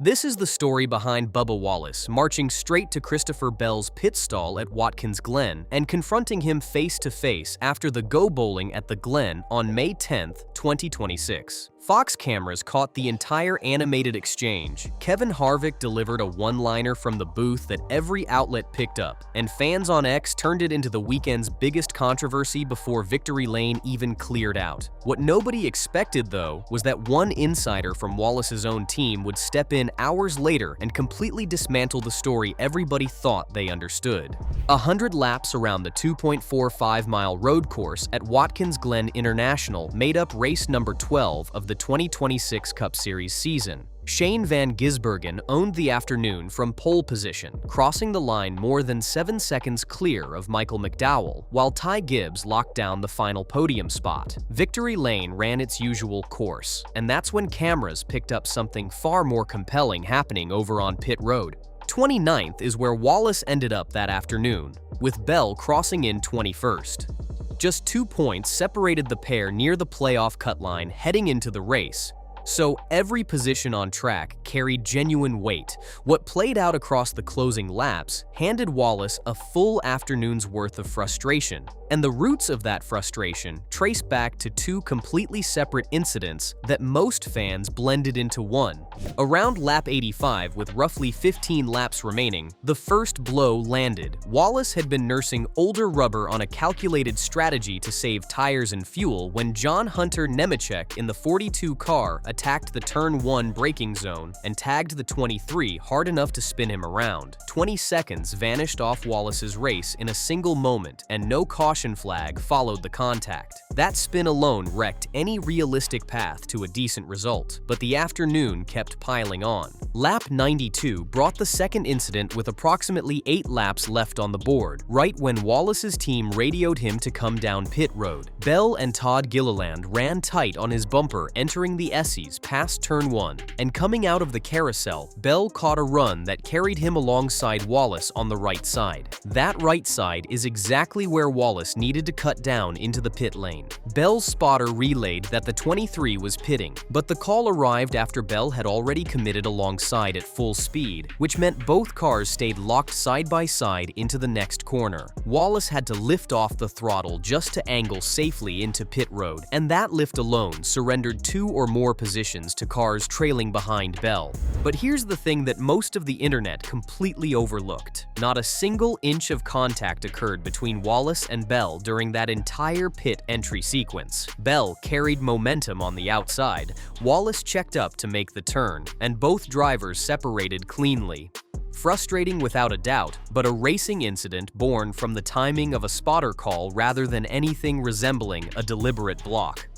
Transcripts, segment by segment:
This is the story behind Bubba Wallace marching straight to Christopher Bell's pit stall at Watkins Glen and confronting him face-to-face after the Go Bowling at the Glen on May 10, 2026. Fox cameras caught the entire animated exchange. Kevin Harvick delivered a one-liner from the booth that every outlet picked up, and fans on X turned it into the weekend's biggest controversy before victory lane even cleared out. What nobody expected, though, was that one insider from Wallace's own team would step in hours later and completely dismantle the story everybody thought they understood. 100 laps around the 2.45-mile road course at Watkins Glen International made up race number 12 of the 2026 Cup Series season. Shane Van Gisbergen owned the afternoon from pole position, crossing the line more than 7 seconds clear of Michael McDowell, while Ty Gibbs locked down the final podium spot. Victory Lane ran its usual course, and that's when cameras picked up something far more compelling happening over on pit road. 29th is where Wallace ended up that afternoon, with Bell crossing in 21st. Just 2 points separated the pair near the playoff cut line heading into the race, so every position on track carried genuine weight. What played out across the closing laps handed Wallace a full afternoon's worth of frustration, and the roots of that frustration trace back to two completely separate incidents that most fans blended into one. Around lap 85, with roughly 15 laps remaining, the first blow landed. Wallace had been nursing older rubber on a calculated strategy to save tires and fuel when John Hunter Nemechek in the 42 car attacked the turn 1 braking zone and tagged the 23 hard enough to spin him around. 20 seconds vanished off Wallace's race in a single moment, and no caution flag followed the contact. That spin alone wrecked any realistic path to a decent result, but the afternoon kept piling on. Lap 92 brought the second incident with approximately 8 laps left on the board, right when Wallace's team radioed him to come down pit road. Bell and Todd Gilliland ran tight on his bumper entering the Essies past turn 1, and coming out of the carousel, Bell caught a run that carried him alongside Wallace on the right side. That right side is exactly where Wallace needed to cut down into the pit lane. Bell's spotter relayed that the 23 was pitting, but the call arrived after Bell had already committed alongside at full speed, which meant both cars stayed locked side by side into the next corner. Wallace had to lift off the throttle just to angle safely into pit road, and that lift alone surrendered 2 or more positions to cars trailing behind Bell. But here's the thing that most of the internet completely overlooked. Not a single inch of contact occurred between Wallace and Bell during that entire pit entry sequence. Bell carried momentum on the outside, Wallace checked up to make the turn, and both drivers separated cleanly. Frustrating without a doubt, but a racing incident born from the timing of a spotter call rather than anything resembling a deliberate block.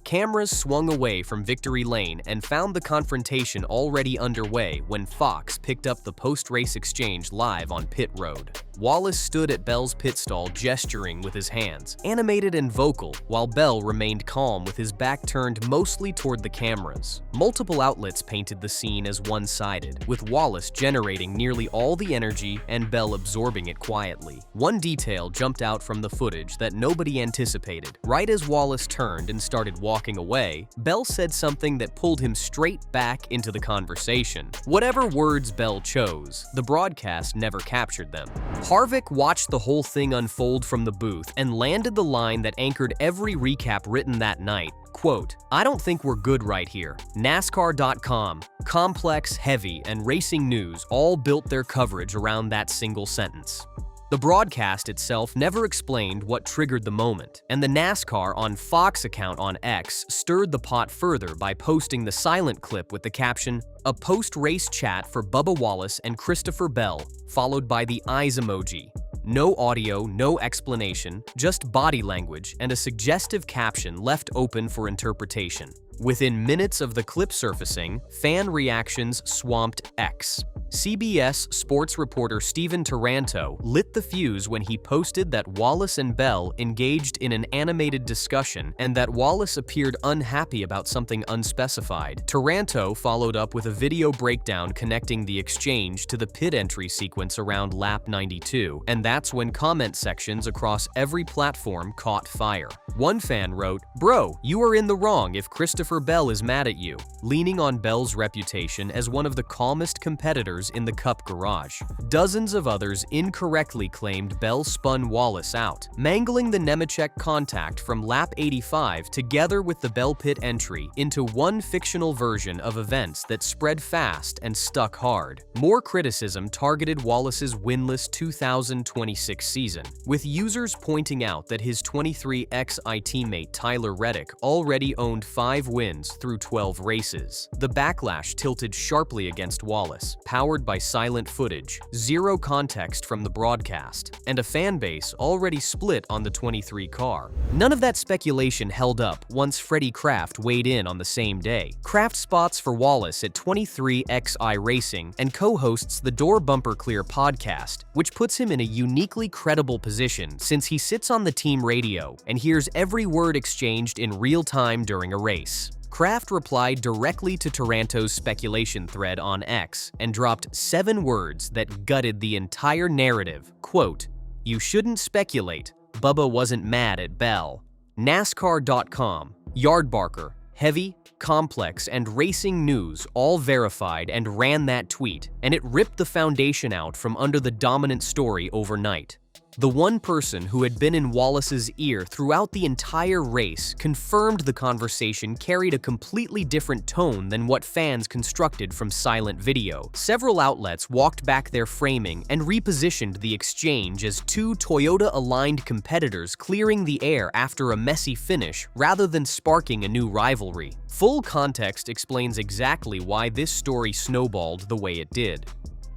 Cameras swung away from victory lane and found the confrontation already underway when Fox picked up the post-race exchange live on pit road. Wallace stood at Bell's pit stall gesturing with his hands, animated and vocal, while Bell remained calm with his back turned mostly toward the cameras. Multiple outlets painted the scene as one-sided, with Wallace generating nearly all the energy and Bell absorbing it quietly. One detail jumped out from the footage that nobody anticipated. Right as Wallace turned and started walking away, Bell said something that pulled him straight back into the conversation. Whatever words Bell chose, the broadcast never captured them. Harvick watched the whole thing unfold from the booth and landed the line that anchored every recap written that night. Quote, "I don't think we're good right here. NASCAR.com, Complex, Heavy, and Racing News all built their coverage around that single sentence." The broadcast itself never explained what triggered the moment, and the NASCAR on Fox account on X stirred the pot further by posting the silent clip with the caption, "A post-race chat for Bubba Wallace and Christopher Bell," followed by the eyes emoji. No audio, no explanation, just body language and a suggestive caption left open for interpretation. Within minutes of the clip surfacing, fan reactions swamped X. CBS sports reporter Steven Taranto lit the fuse when he posted that Wallace and Bell engaged in an animated discussion and that Wallace appeared unhappy about something unspecified. Taranto followed up with a video breakdown connecting the exchange to the pit entry sequence around lap 92, and that's when comment sections across every platform caught fire. One fan wrote, "Bro, you are in the wrong if Christopher Bell is mad at you," leaning on Bell's reputation as one of the calmest competitors in the Cup garage. Dozens of others incorrectly claimed Bell spun Wallace out, mangling the Nemechek contact from lap 85 together with the Bell pit entry into one fictional version of events that spread fast and stuck hard. More criticism targeted Wallace's winless 2026 season, with users pointing out that his 23XI teammate Tyler Reddick already owned 5 wins through 12 races. The backlash tilted sharply against Wallace, powered by silent footage, zero context from the broadcast, and a fan base already split on the 23 car. None of that speculation held up once Freddie Kraft weighed in on the same day. Kraft spots for Wallace at 23XI Racing and co-hosts the Door Bumper Clear podcast, which puts him in a uniquely credible position since he sits on the team radio and hears every word exchanged in real time during a race. Kraft replied directly to Taranto's speculation thread on X and dropped 7 words that gutted the entire narrative. Quote, "You shouldn't speculate. Bubba wasn't mad at Bell." NASCAR.com, Yardbarker, Heavy, Complex, and Racing News all verified and ran that tweet, and it ripped the foundation out from under the dominant story overnight. The one person who had been in Wallace's ear throughout the entire race confirmed the conversation carried a completely different tone than what fans constructed from silent video. Several outlets walked back their framing and repositioned the exchange as 2 Toyota-aligned competitors clearing the air after a messy finish rather than sparking a new rivalry. Full context explains exactly why this story snowballed the way it did.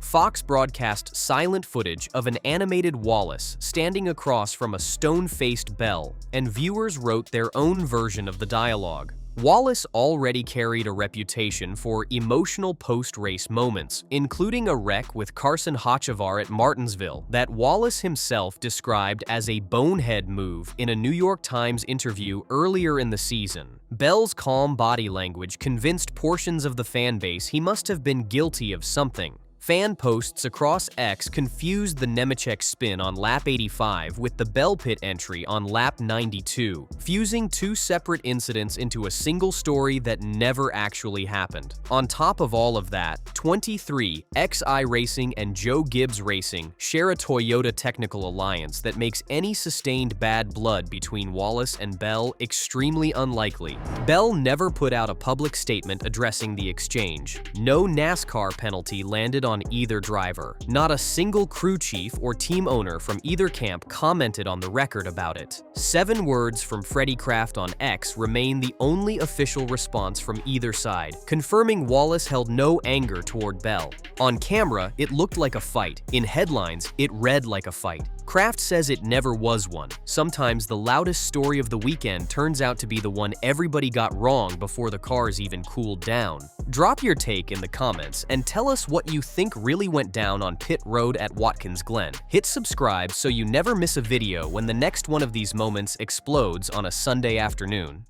Fox broadcast silent footage of an animated Wallace standing across from a stone-faced Bell, and viewers wrote their own version of the dialogue. Wallace already carried a reputation for emotional post-race moments, including a wreck with Carson Hocevar at Martinsville that Wallace himself described as a bonehead move in a New York Times interview earlier in the season. Bell's calm body language convinced portions of the fan base he must have been guilty of something. Fan posts across X confused the Nemechek spin on lap 85 with the Bell pit entry on lap 92, fusing 2 separate incidents into a single story that never actually happened. On top of all of that, 23XI Racing and Joe Gibbs Racing share a Toyota technical alliance that makes any sustained bad blood between Wallace and Bell extremely unlikely. Bell never put out a public statement addressing the exchange. No NASCAR penalty landed on either driver. Not a single crew chief or team owner from either camp commented on the record about it. 7 words from Freddie Kraft on X remain the only official response from either side, confirming Wallace held no anger toward Bell. On camera, it looked like a fight. In headlines, it read like a fight. Kraft says it never was one. Sometimes the loudest story of the weekend turns out to be the one everybody got wrong before the cars even cooled down. Drop your take in the comments and tell us what you think really went down on pit road at Watkins Glen. Hit subscribe so you never miss a video when the next one of these moments explodes on a Sunday afternoon.